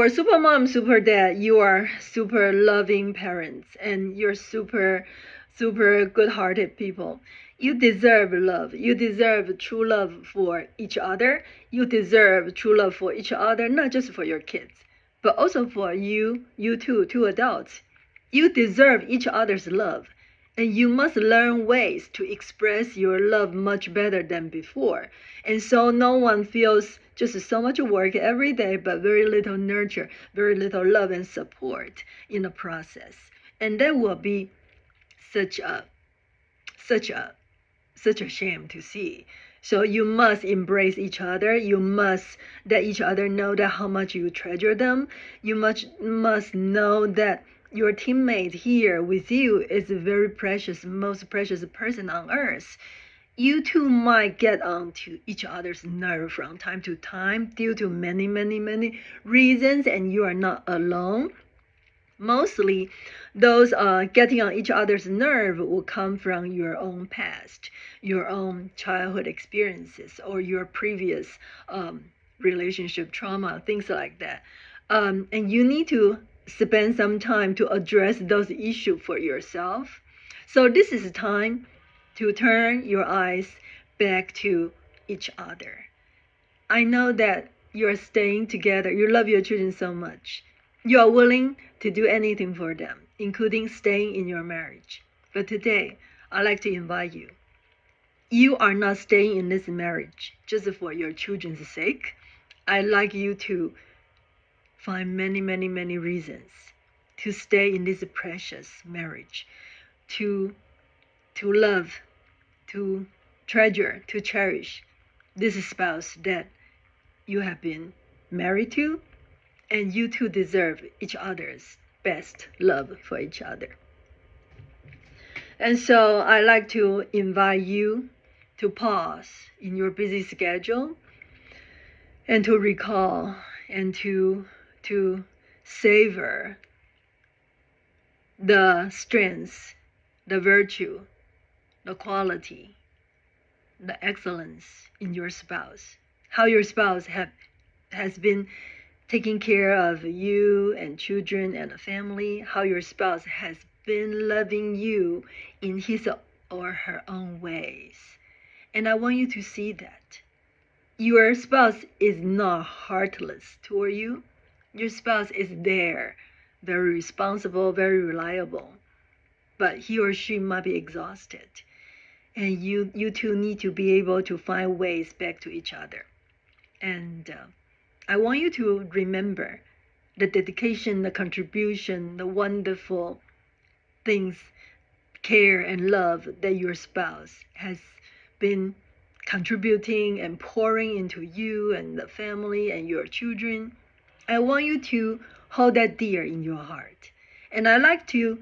For super mom, super dad, you are super loving parents and you're super, super good-hearted people. You deserve love. You deserve true love for each other. You deserve true love for each other, not just for your kids, but also for you too, two adults. You deserve each other's love. And you must learn ways to express your love much better than before. And so no one feels just so much work every day, but very little nurture, very little love and support in the process. And that will be such a such a such a shame to see. So you must embrace each other. You must let each other know that how much you treasure them. You must know that your teammate here with you is a very precious, most precious person on earth. You two might get on to each other's nerve from time to time due to many, many, many reasons, and you are not alone. Mostly, those getting on each other's nerve will come from your own past, your own childhood experiences, or your previous relationship trauma, things like that. And you need to spend some time to address those issues for yourself. So this is time to turn your eyes back to each other. I know that you're staying together. You love your children so much. You are willing to do anything for them, including staying in your marriage. But today, I'd like to invite you. You are not staying in this marriage just for your children's sake. I'd like you to find many, many, many reasons to stay in this precious marriage, to love, to treasure, to cherish this spouse that you have been married to, and you two deserve each other's best love for each other. And so I like to invite you to pause in your busy schedule and to recall and to savor the strengths, the virtue, the quality, the excellence in your spouse. How your spouse has been taking care of you and children and a family, how your spouse has been loving you in his or her own ways. And I want you to see that. Your spouse is not heartless toward you. Your spouse is there, very responsible, very reliable. But he or she might be exhausted. And you two need to be able to find ways back to each other. And I want you to remember the dedication, the contribution, the wonderful things, care and love that your spouse has been contributing and pouring into you and the family and your children. I want you to hold that dear in your heart. And I'd like to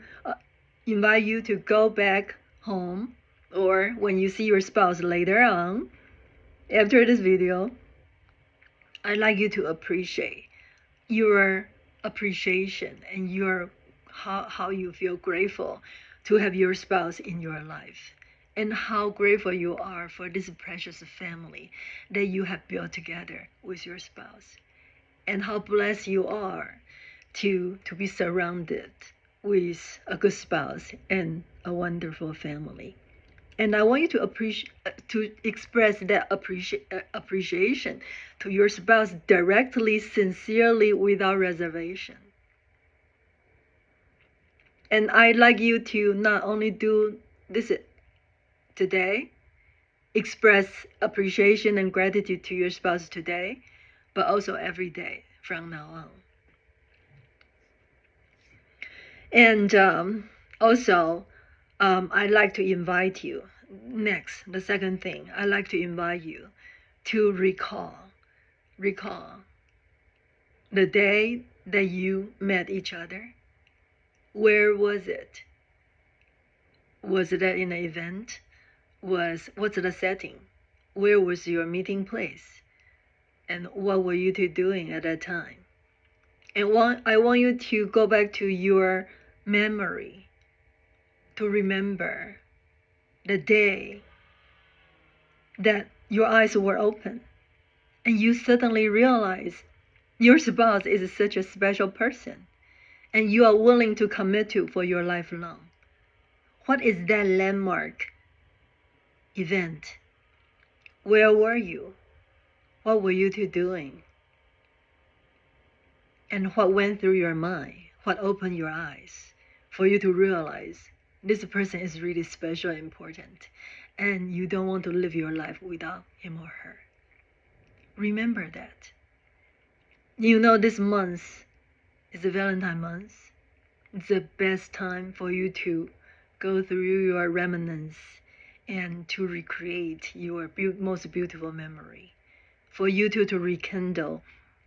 invite you to go back home, or when you see your spouse later on, after this video, I'd like you to appreciate your appreciation and your how you feel grateful to have your spouse in your life, and how grateful you are for this precious family that you have built together with your spouse, and how blessed you are to be surrounded with a good spouse and a wonderful family. And I want you to express that appreciation to your spouse directly, sincerely, without reservation. And I'd like you to not only do this today, express appreciation and gratitude to your spouse today, but also every day from now on. And also, I'd like to invite you, next, the second thing, I'd like to invite you to recall the day that you met each other. Where was it? Was it in an event? What's the setting? Where was your meeting place? And what were you two doing at that time? And I want you to go back to your memory to remember the day that your eyes were open and you suddenly realized Your spouse is such a special person, and you are willing to commit to for your life long. What is that landmark event? Where were you? What were you two doing? And what went through your mind? What opened your eyes for you to realize this person is really special and important, and you don't want to live your life without him or her? Remember that. You know, this month is the Valentine month. It's the best time for you to go through your remnants and to recreate your most beautiful memory, for you two to rekindle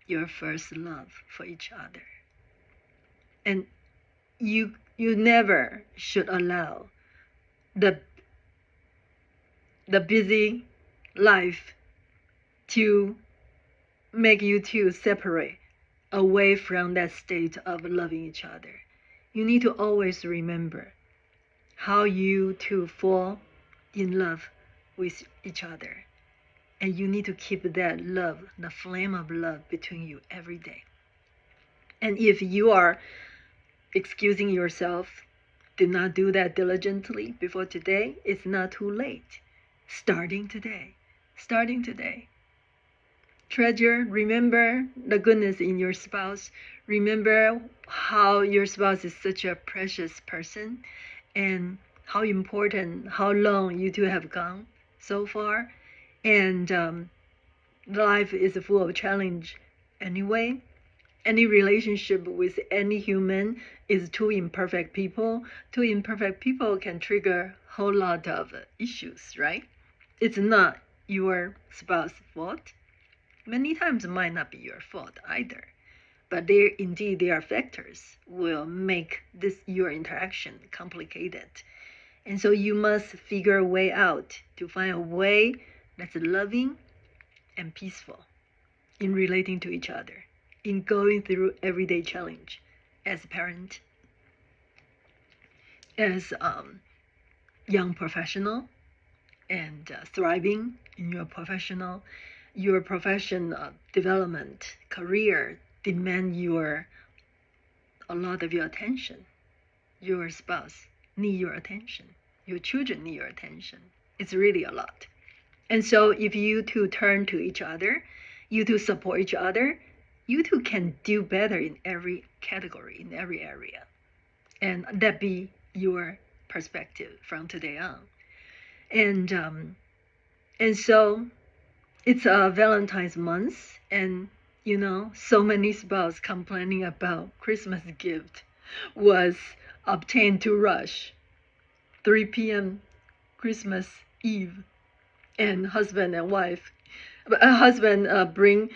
your first love for each other. And you never should allow the busy life to make you two separate away from that state of loving each other. You need to always remember how you two fall in love with each other. And you need to keep that love, the flame of love between you every day. And if you are excusing yourself, do not do that diligently before today. It's not too late. Starting today. Starting today. Treasure, remember the goodness in your spouse. Remember how your spouse is such a precious person and how important, how long you two have gone so far. And life is full of challenge anyway. Any relationship with any human is two imperfect people. Two imperfect people can trigger a whole lot of issues, right? It's not your spouse's fault. Many times it might not be your fault either. But there are factors will make your interaction complicated. And so you must figure a way out to find a way that's loving and peaceful in relating to each other, in going through everyday challenge as a parent, as young professional, and thriving in your profession development, career demand a lot of your attention. Your spouse need your attention. Your children need your attention. It's really a lot. And so if you two turn to each other, you two support each other, you two can do better in every category, in every area. And that be your perspective from today on. And so it's a Valentine's month, and you know, so many spouses complaining about Christmas gift was obtained to rush 3 p.m. Christmas Eve, and husband and wife, husband bring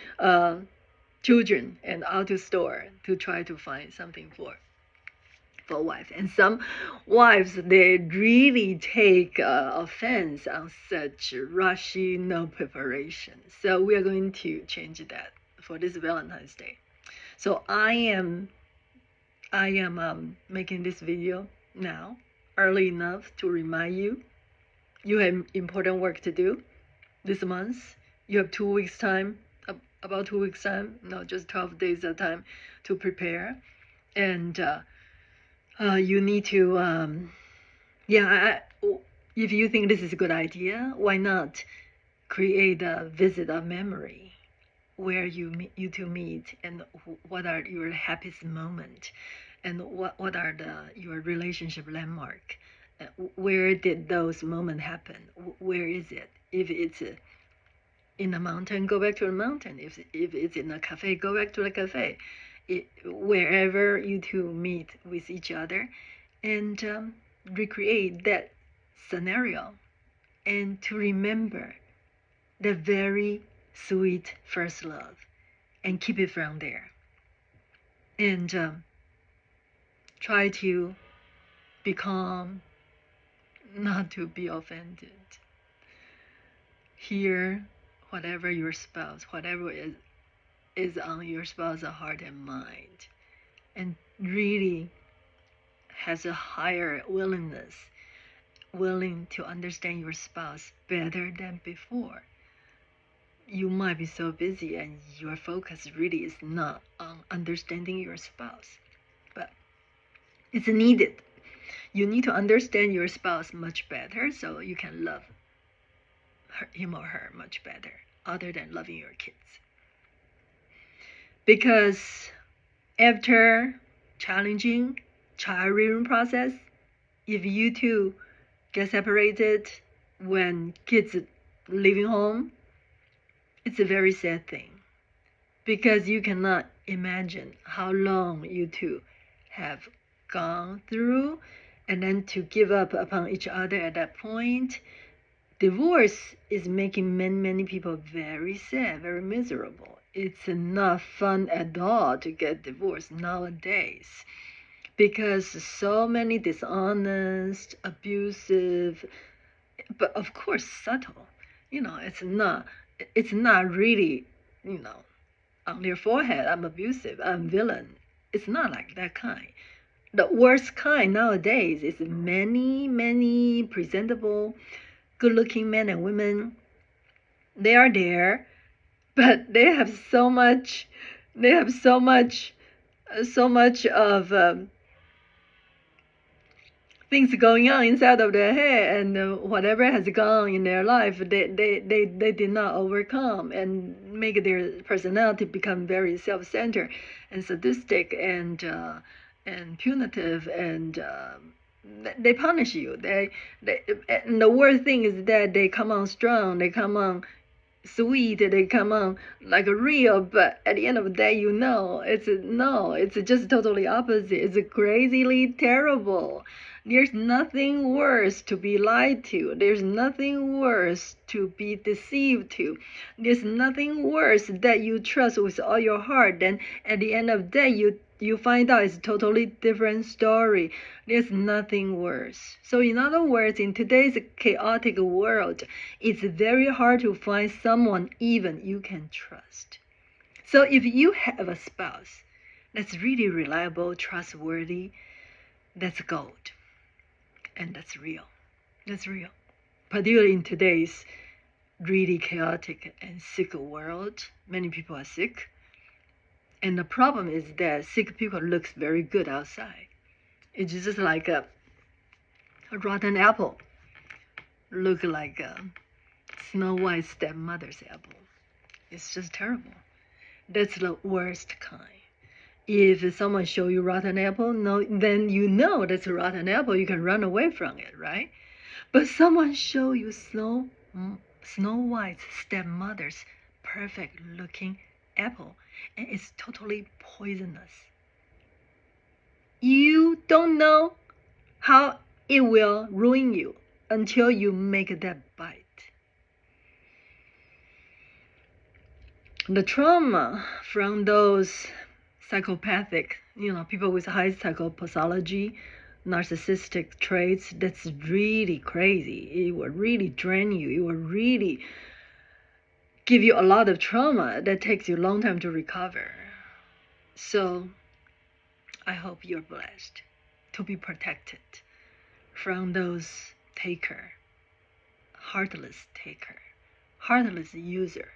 children and out to store to try to find something for wife. And some wives, they really take offense on such rushy, no preparation. So we are going to change that for this Valentine's Day. So I am making this video now early enough to remind you have important work to do this month. You have 2 weeks time, about 2 weeks time, no, just 12 days of time to prepare. And you need to, if you think this is a good idea, why not create a visit of memory where you two meet, and what are your happiest moment, and what are your relationship landmark. Where did those moments happen? Where is it? If it's in a mountain, go back to the mountain. If it's in a cafe, go back to the cafe. Wherever you two meet with each other, and recreate that scenario, and to remember the very sweet first love, and keep it from there. And try to be calm, not to be offended. Hear whatever your spouse, whatever is on your spouse's heart and mind, and really has a higher willing to understand your spouse better than before. you might be so busy and your focus really is not on understanding your spouse. But it's needed. You need to understand your spouse much better so you can love him or her much better, other than loving your kids. Because after challenging child rearing process, if you two get separated when kids leaving home, it's a very sad thing, because you cannot imagine how long you two have gone through, and then to give up upon each other at that point. Divorce is making many people very sad, very miserable. It's not fun at all to get divorced nowadays, because so many dishonest, abusive, but of course subtle. It's not really, on their forehead, I'm abusive, I'm villain. It's not like that kind. The worst kind nowadays is many presentable, good-looking men and women. They are there, but they have so much of things going on inside of their head, and whatever has gone in their life, they did not overcome, and make their personality become very self-centered and sadistic and punitive, and they punish you. And the worst thing is that they come on strong, they come on sweet, they come on like a real, but at the end of the day, it's just totally opposite. It's crazily terrible. There's nothing worse to be lied to. There's nothing worse to be deceived to. There's nothing worse that you trust with all your heart, then at the end of the day you find out it's a totally different story. There's nothing worse. So in other words, in today's chaotic world, it's very hard to find someone even you can trust. So if you have a spouse that's really reliable, trustworthy, that's gold. And that's real. That's real. Particularly in today's really chaotic and sick world, many people are sick. And the problem is that sick people looks very good outside. It's just like a rotten apple. Look like a Snow White stepmother's apple. It's just terrible. That's the worst kind. If someone show you rotten apple, no, then you know that's a rotten apple. You can run away from it, right? But someone show you Snow White's stepmother's perfect looking apple, and it's totally poisonous. You don't know how it will ruin you until you make that bite. The trauma from those psychopathic, people with high psychopathology, narcissistic traits, that's really crazy. It will really drain you. It will really give you a lot of trauma that takes you a long time to recover. So I hope you're blessed to be protected from those heartless user,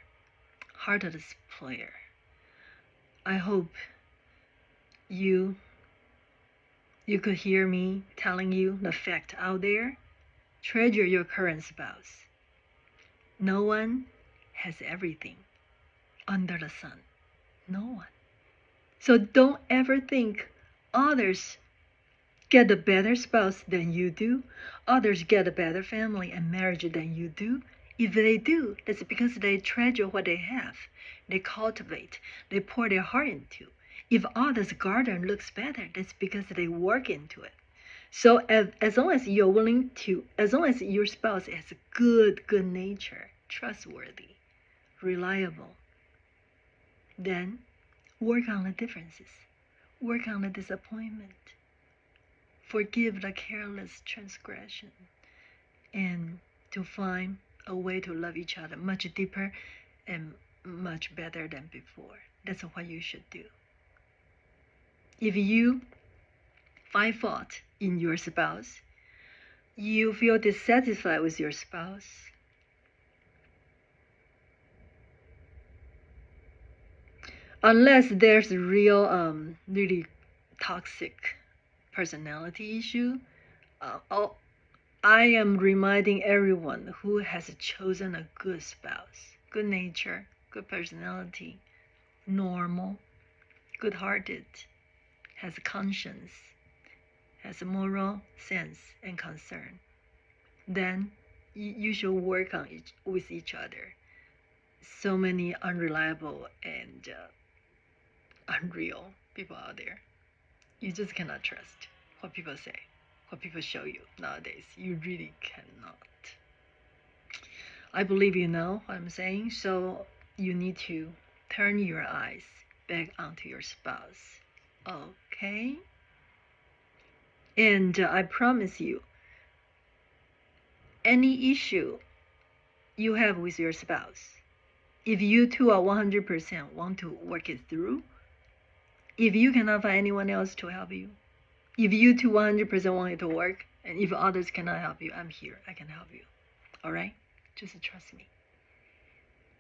heartless player. I hope you could hear me telling you the fact out there. Treasure your current spouse. No one has everything under the sun. No one. So don't ever think others get a better spouse than you do. Others get a better family and marriage than you do. If they do, that's because they treasure what they have. They cultivate. They pour their heart into. If others' garden looks better, that's because they work into it. So as long as you're willing to, as long as your spouse has good nature, trustworthy, reliable, then work on the differences. Work on the disappointment. Forgive the careless transgression. And to find a way to love each other much deeper and much better than before. That's what you should do. If you find fault in your spouse, you feel dissatisfied with your spouse, unless there's real really toxic personality issue. Oh, I am reminding everyone who has chosen a good spouse, good nature, good personality, normal, good hearted, has a conscience, has a moral sense and concern, then you should work on with each other. So many unreliable and unreal people out there. You just cannot trust what people say, what people show you nowadays. You really cannot. I believe you know what I'm saying, so you need to turn your eyes back onto your spouse. Okay? And I promise you, any issue you have with your spouse, if you two are 100% want to work it through, if you cannot find anyone else to help you, if you two 100% want it to work, and if others cannot help you, I'm here. I can help you. All right? Just trust me.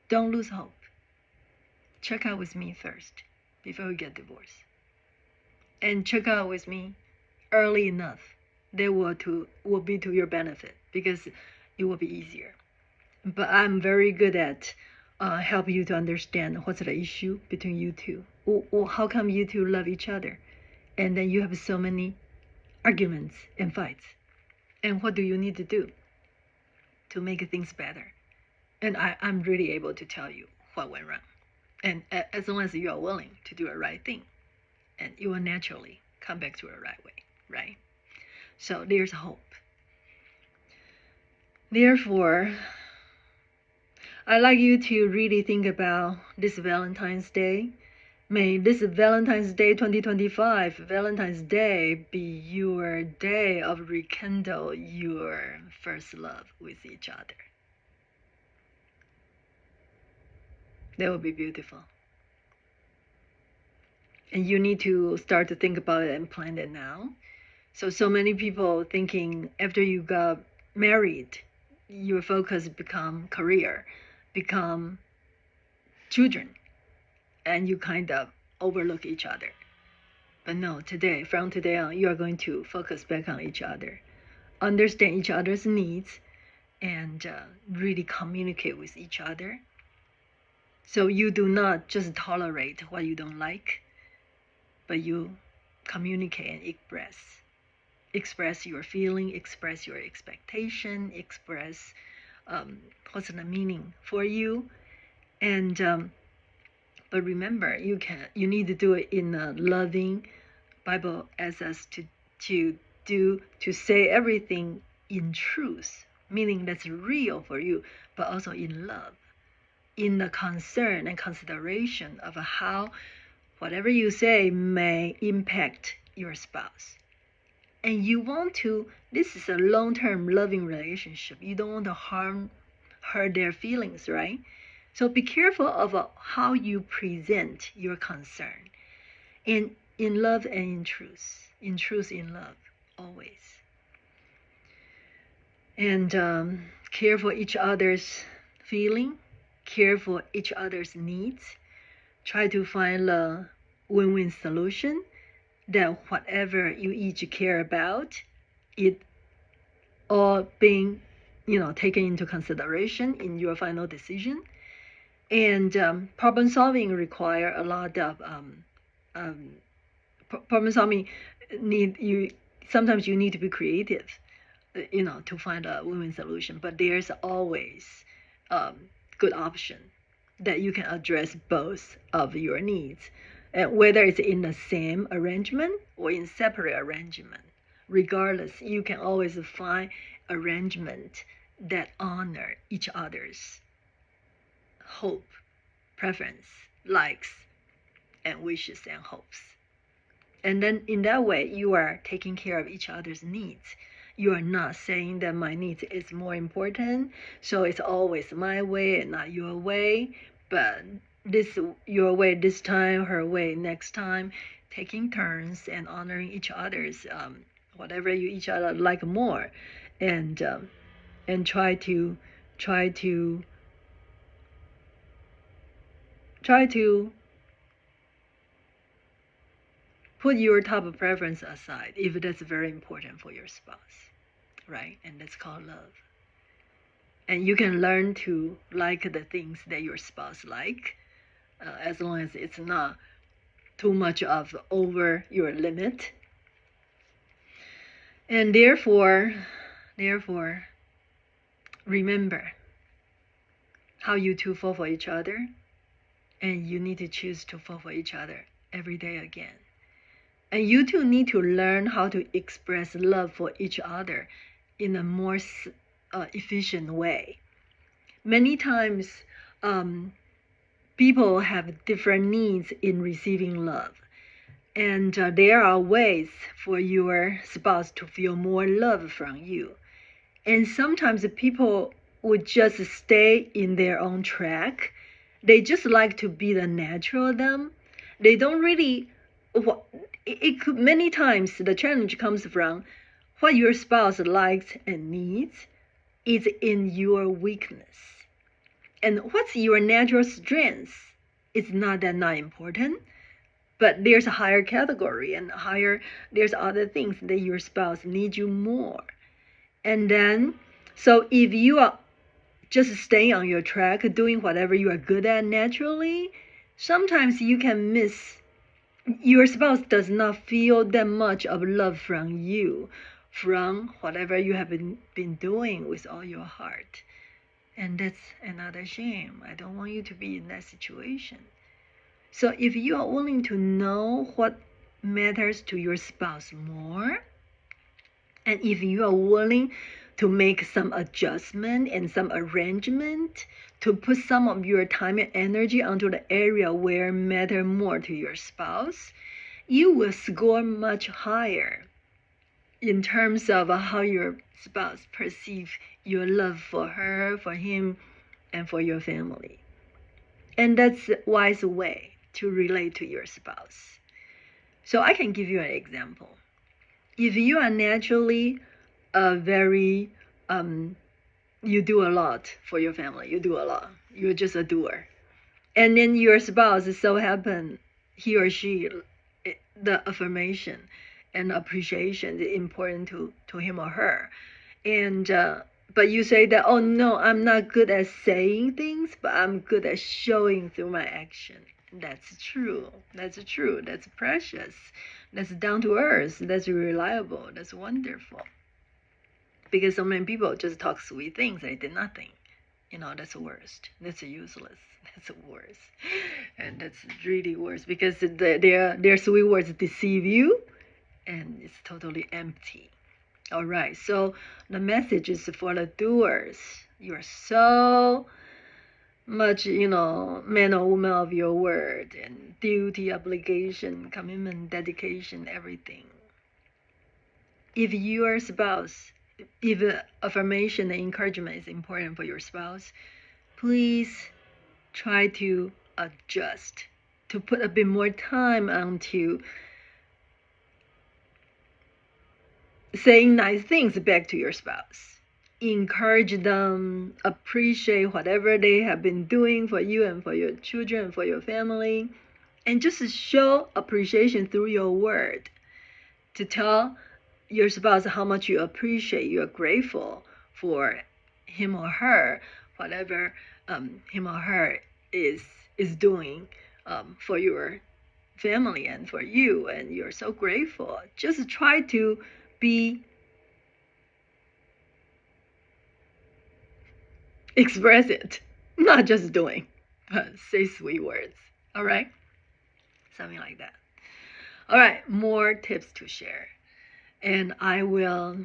Don't lose hope. Check out with me first before we get divorced. And check out with me early enough. They will be to your benefit because it will be easier. But I'm very good at help you to understand what's the issue between you two. Or how come you two love each other? And then you have so many arguments and fights. And what do you need to do to make things better? And I'm really able to tell you what went wrong. And as long as you are willing to do the right thing, and you will naturally come back to the right way, right? So there's hope. Therefore, I'd like you to really think about this Valentine's Day. May this Valentine's Day 2025, Valentine's Day, be your day of rekindle your first love with each other. That would be beautiful. And you need to start to think about it and plan it now. So many people thinking after you got married, your focus become career, become children, and you kind of overlook each other. But no, from today on, you are going to focus back on each other, understand each other's needs, and really communicate with each other. So you do not just tolerate what you don't like, but you communicate and express your feeling, express your expectation, express what's the meaning for you. And but remember, you need to do it in a loving. Bible asks us to say everything in truth, meaning that's real for you, but also in love, in the concern and consideration of how whatever you say may impact your spouse. And you want to, this is a long-term loving relationship. You don't want to hurt their feelings, right? So be careful of how you present your concern. And in love and in truth, in love, always. And care for each other's feeling, care for each other's needs. Try to find a win-win solution that whatever you each care about, it all being, taken into consideration in your final decision. And problem solving require a lot of problem solving. Sometimes you need to be creative, to find a win-win solution. But there's always good option that you can address both of your needs, and whether it's in the same arrangement or in separate arrangement. Regardless, you can always find arrangement that honor each other's hope, preference, likes, and wishes and hopes. And then in that way, you are taking care of each other's needs. You are not saying that my needs is more important, so it's always my way and not your way, but this your way this time, her way next time, taking turns and honoring each other's whatever you each other like more, and try to put your top preference aside if that's very important for your spouse, right? And that's called love. And you can learn to like the things that your spouse like, as long as it's not too much of over your limit. And therefore, remember how you two fall for each other, and you need to choose to fall for each other every day again. And you two need to learn how to express love for each other in a more efficient way. Many times, people have different needs in receiving love. And there are ways for your spouse to feel more love from you. And sometimes people would just stay in their own track. They just like to be the natural them. They don't really, many times the challenge comes from what your spouse likes and needs is in your weakness. And what's your natural strength is not that not important, but there's a higher category and there's other things that your spouse needs you more. And then, so if you are just staying on your track, doing whatever you are good at naturally, sometimes you can miss, your spouse does not feel that much of love from you, from whatever you have been doing with all your heart. And that's another shame. I don't want you to be in that situation. So if you are willing to know what matters to your spouse more, and if you are willing to make some adjustment and some arrangement to put some of your time and energy onto the area where matter more to your spouse, you will score much higher in terms of how your spouse perceives your love for her, for him, and for your family. And that's a wise way to relate to your spouse. So I can give you an example. If you are naturally very, you do a lot for your family, you do a lot, you're just a doer. And then your spouse so happen, he or she, the affirmation and appreciation is important to him or her. And but you say that, oh no, I'm not good at saying things, but I'm good at showing through my action. That's true. That's true. That's precious. That's down to earth. That's reliable. That's wonderful. Because so many people just talk sweet things. They did nothing. That's the worst. That's useless. That's the worst. And that's really worse because their sweet words deceive you and it's totally empty. All right. So the message is for the doers. You're so much, man or woman of your word and duty, obligation, commitment, dedication, everything. If your spouse, if affirmation and encouragement is important for your spouse, please try to adjust, to put a bit more time onto saying nice things back to your spouse. Encourage them, appreciate whatever they have been doing for you and for your children and for your family, and just show appreciation through your word to tell your spouse how much you appreciate, you are grateful for him or her, whatever him or her is doing for your family and for you, and you're so grateful. Just try to be express it, not just doing, but say sweet words. All right, something like that. All right, more tips to share, and I will.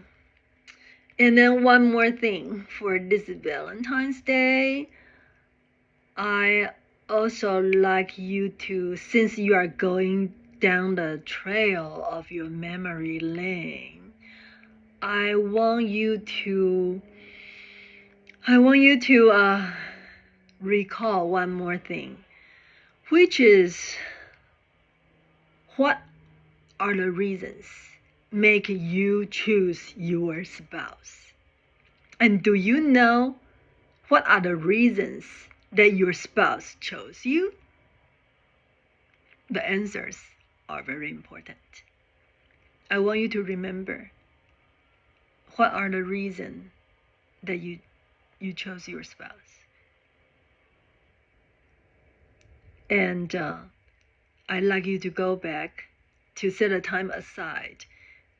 And then one more thing for this Valentine's Day, I also like you to, since you are going down the trail of your memory lane, I want you to recall one more thing, which is, what are the reasons make you choose your spouse? And do you know what are the reasons that your spouse chose you? The answers are very important. I want you to remember what are the reasons that you chose your spouse. And I'd like you to go back to set a time aside,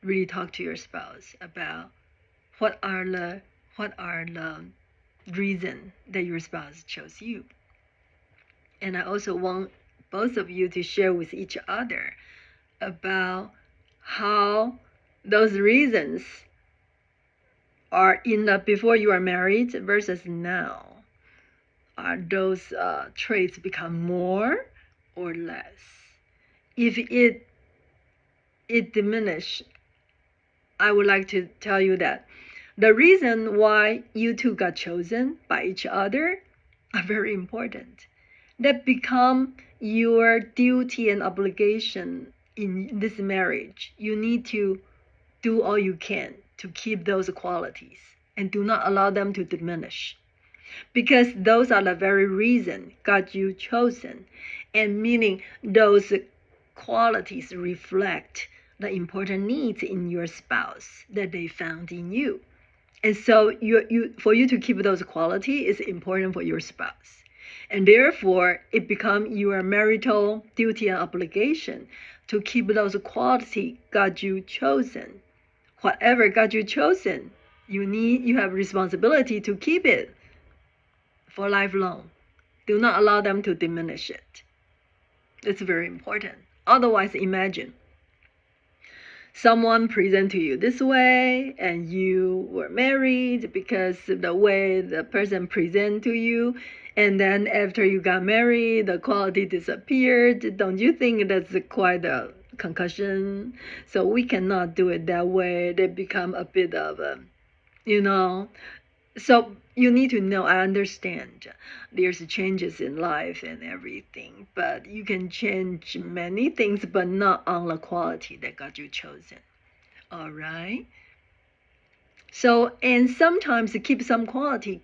really talk to your spouse about what are the reason that your spouse chose you. And I also want both of you to share with each other about how those reasons are in the before you are married versus now. Are those traits become more or less? If it diminish, I would like to tell you that the reason why you two got chosen by each other are very important. That become your duty and obligation in this marriage. You need to do all you can to keep those qualities and do not allow them to diminish. Because those are the very reason God you chosen, and meaning those qualities reflect the important needs in your spouse that they found in you. And so for you to keep those qualities is important for your spouse. And therefore, it becomes your marital duty and obligation to keep those qualities God you chosen. Whatever God you chosen, you have responsibility to keep it for lifelong. Do not allow them to diminish it. It's very important. Otherwise, imagine someone present to you this way and you were married because the way the person present to you, and then after you got married the quality disappeared. Don't you think that's quite a concussion? So we cannot do it that way. They become a bit of a, so you need to know, I understand there's changes in life and everything, but you can change many things, but not on the quality that got you chosen. All right. So, and sometimes to keep some quality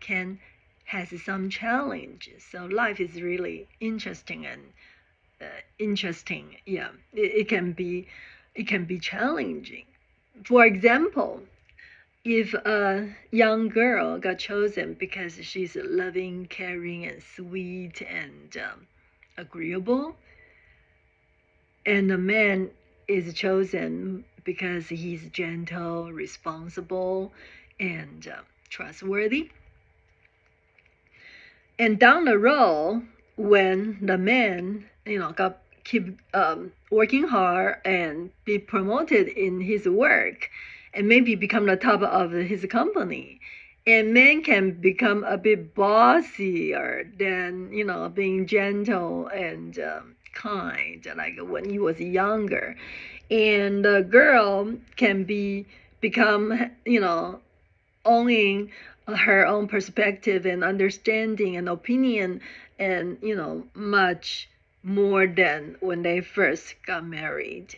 has some challenges. So life is really interesting and interesting. Yeah, it can be challenging. For example, if a young girl got chosen because she's loving, caring, and sweet and agreeable, and the man is chosen because he's gentle, responsible, and trustworthy, and down the road, when the man, keep working hard and be promoted in his work, and maybe become the top of his company, and man can become a bit bossier than being gentle and kind, like when he was younger, and the girl can become owning her own perspective and understanding and opinion, and much more than when they first got married.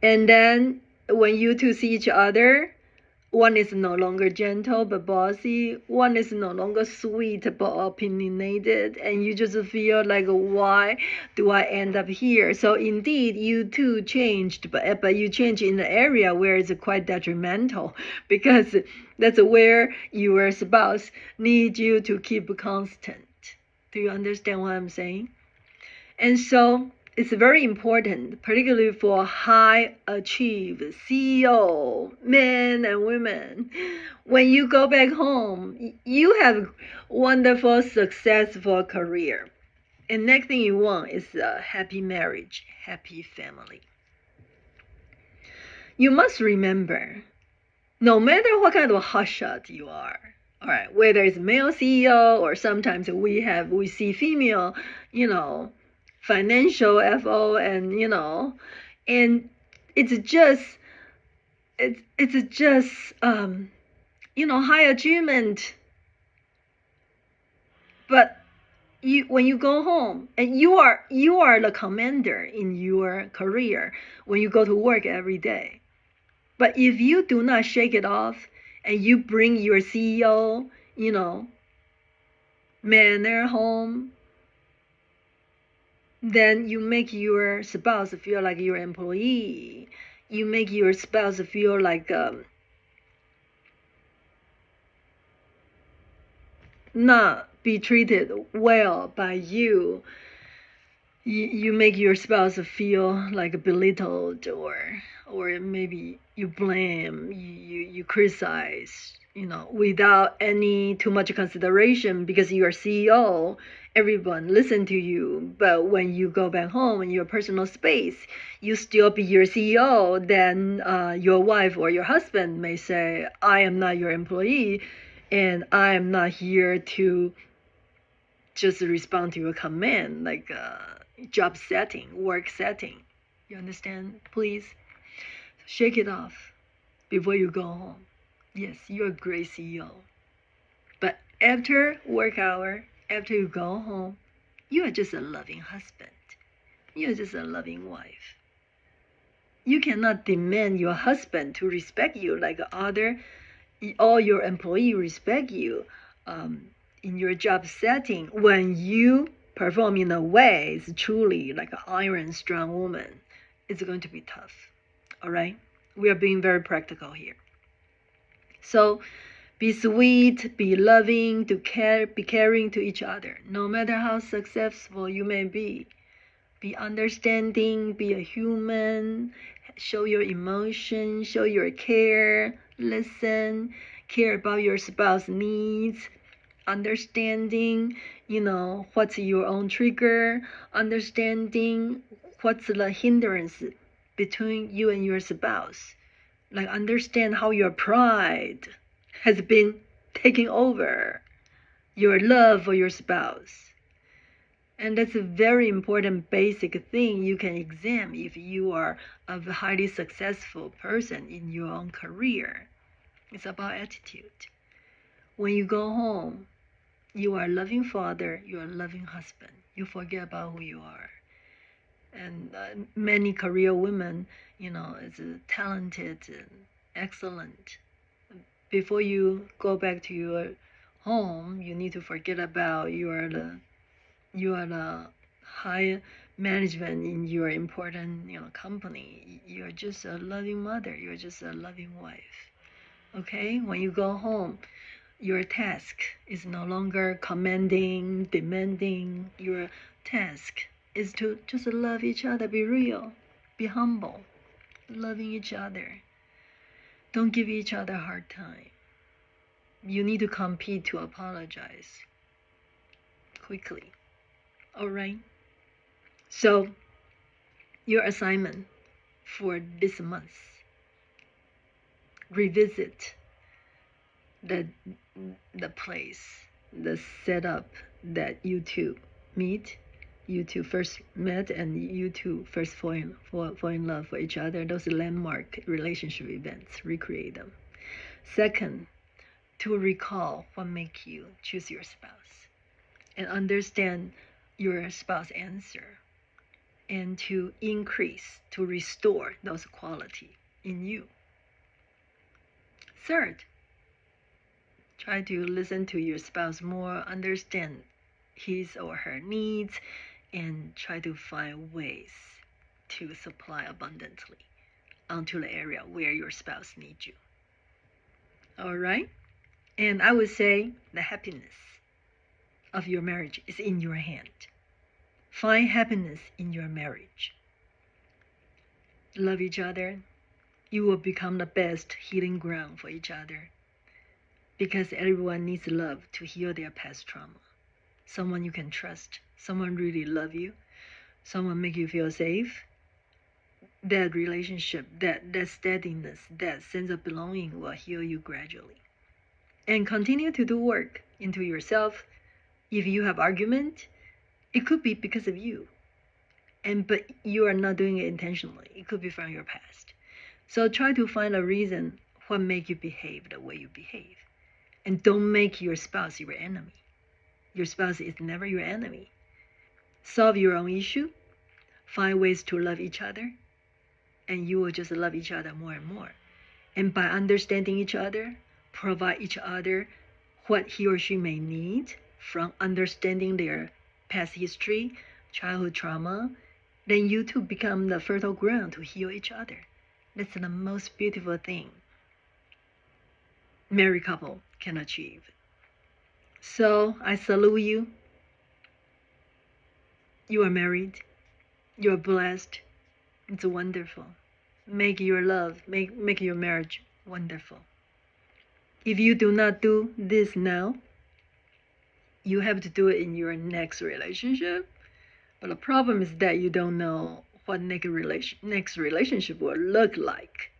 And then when you two see each other, one is no longer gentle but bossy, one is no longer sweet but opinionated, and you just feel like, why do I end up here? So indeed you too changed, but you changed in an area where it's quite detrimental, because that's where your spouse needs you to keep constant. Do you understand what I'm saying? And so it's very important, particularly for high achieved CEO men and women. When you go back home, you have wonderful, successful career. And next thing you want is a happy marriage, happy family. You must remember, no matter what kind of hotshot you are, all right, whether it's male CEO or sometimes we see female, financial FO, and and it's just high achievement, but when you go home and you are the commander in your career when you go to work every day, but if you do not shake it off and you bring your CEO manner home, then you make your spouse feel like your employee. You make your spouse feel like not be treated well by you. You make your spouse feel like belittled, or maybe you blame, you criticize, without any too much consideration, because you're CEO, everyone listen to you. But when you go back home in your personal space, you still be your CEO. Then your wife or your husband may say, I am not your employee, and I am not here to just respond to your command, like job setting, work setting. You understand? Please shake it off before you go home. Yes, you're a great CEO. But after work hour, after you go home, you are just a loving husband. You're just a loving wife. You cannot demand your husband to respect you like all your employees respect you in your job setting when you perform in a way is truly like an iron strong woman. It's going to be tough. All right, we are being very practical here. So be sweet, be loving, be caring to each other, no matter how successful you may be. Be understanding, be a human, show your emotion, show your care, listen, care about your spouse's needs, understanding, what's your own trigger, understanding what's the hindrance between you and your spouse. Like understand how your pride has been taking over your love for your spouse. And that's a very important basic thing you can examine if you are a highly successful person in your own career. It's about attitude. When you go home, you are a loving father, you are a loving husband. You forget about who you are. And many career women, is talented and excellent. Before you go back to your home, you need to forget about you are the high management in your important company. You're just a loving mother, you're just a loving wife. Okay, when you go home, your task is no longer commanding, demanding. Your task is to just love each other, be real, be humble, loving each other. Don't give each other a hard time. You need to compete to apologize quickly. All right. So your assignment for this month, revisit the place, the setup that you two meet, you two first met, and you two first fall in love for each other. Those landmark relationship events, recreate them. Second, to recall what makes you choose your spouse and understand your spouse answer, and to increase, to restore those qualities in you. Third, try to listen to your spouse more, understand his or her needs, and try to find ways to supply abundantly onto the area where your spouse needs you. All right? And I would say the happiness of your marriage is in your hand. Find happiness in your marriage. Love each other. You will become the best healing ground for each other, because everyone needs love to heal their past trauma. Someone you can trust, someone really love you, someone make you feel safe. That relationship, that steadiness, that sense of belonging will heal you gradually. And continue to do work into yourself. If you have argument, it could be because of you, but you are not doing it intentionally. It could be from your past. So try to find a reason what make you behave the way you behave. And don't make your spouse your enemy. Your spouse is never your enemy. Solve your own issue. Find ways to love each other. And you will just love each other more and more. And by understanding each other, provide each other what he or she may need from understanding their past history, childhood trauma, then you two become the fertile ground to heal each other. That's the most beautiful thing married couple can achieve. So I salute you. You are married. You are blessed. It's wonderful. Make your love, make your marriage wonderful. If you do not do this now, you have to do it in your next relationship. But the problem is that you don't know what next relationship will look like.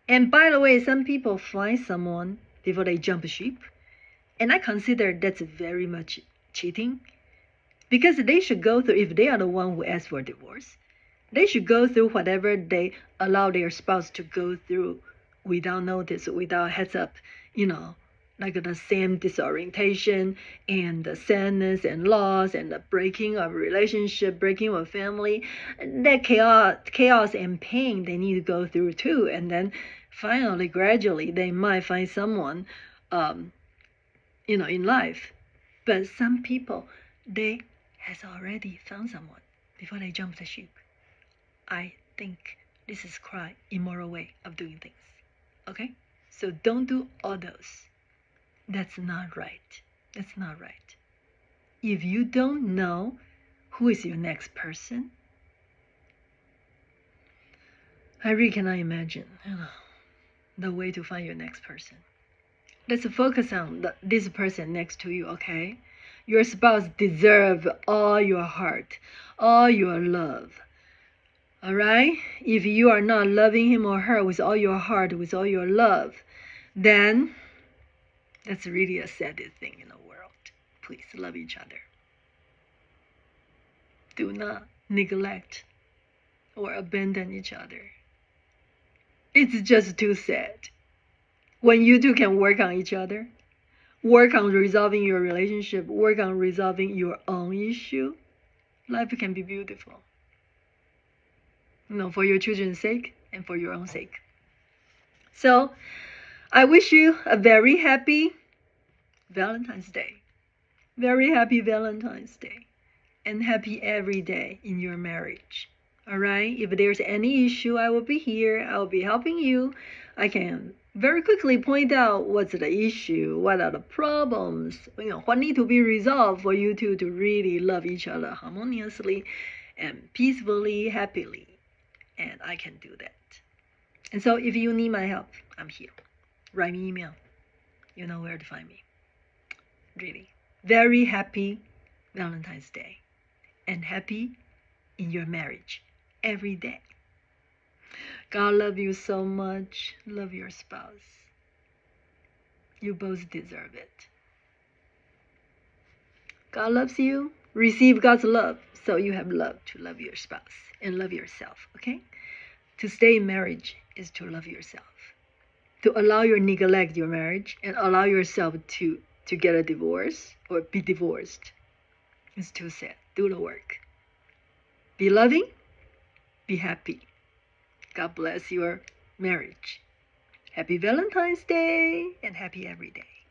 And by the way, some people find someone before they jump ship. And I consider that's very much cheating. Because they should go through, if they are the one who asks for divorce, they should go through whatever they allow their spouse to go through without notice, without heads up, like the same disorientation and the sadness and loss and the breaking of relationship, breaking of family, that chaos and pain they need to go through too. And then finally, gradually, they might find someone, in life. But some people, they has already found someone before they jump the ship. I think this is quite immoral way of doing things. Okay? So don't do all those. That's not right. That's not right. If you don't know who is your next person, I really cannot imagine the way to find your next person. Let's focus on this person next to you, okay? Your spouse deserves all your heart, all your love. All right? If you are not loving him or her with all your heart, with all your love, then that's really a sad thing in the world. Please love each other. Do not neglect or abandon each other. It's just too sad. When you two can work on each other, work on resolving your relationship, work on resolving your own issue, life can be beautiful. For your children's sake and for your own sake. So, I wish you a very happy Valentine's Day. Very happy Valentine's Day. And happy every day in your marriage. Alright? If there's any issue, I will be here. I will be helping you. I can very quickly point out what's the issue, what are the problems, what need to be resolved for you two to really love each other harmoniously and peacefully, happily. And I can do that. And so if you need my help, I'm here. Write me email. You know where to find me. Really. Very happy Valentine's Day. And happy in your marriage every day. God love you so much. Love your spouse. You both deserve it. God loves you. Receive God's love so you have love to love your spouse and love yourself, okay? To stay in marriage is to love yourself. To allow your neglect your marriage and allow yourself to get a divorce or be divorced is too sad. Do the work. Be loving. Be happy. God bless your marriage. Happy Valentine's Day and happy every day.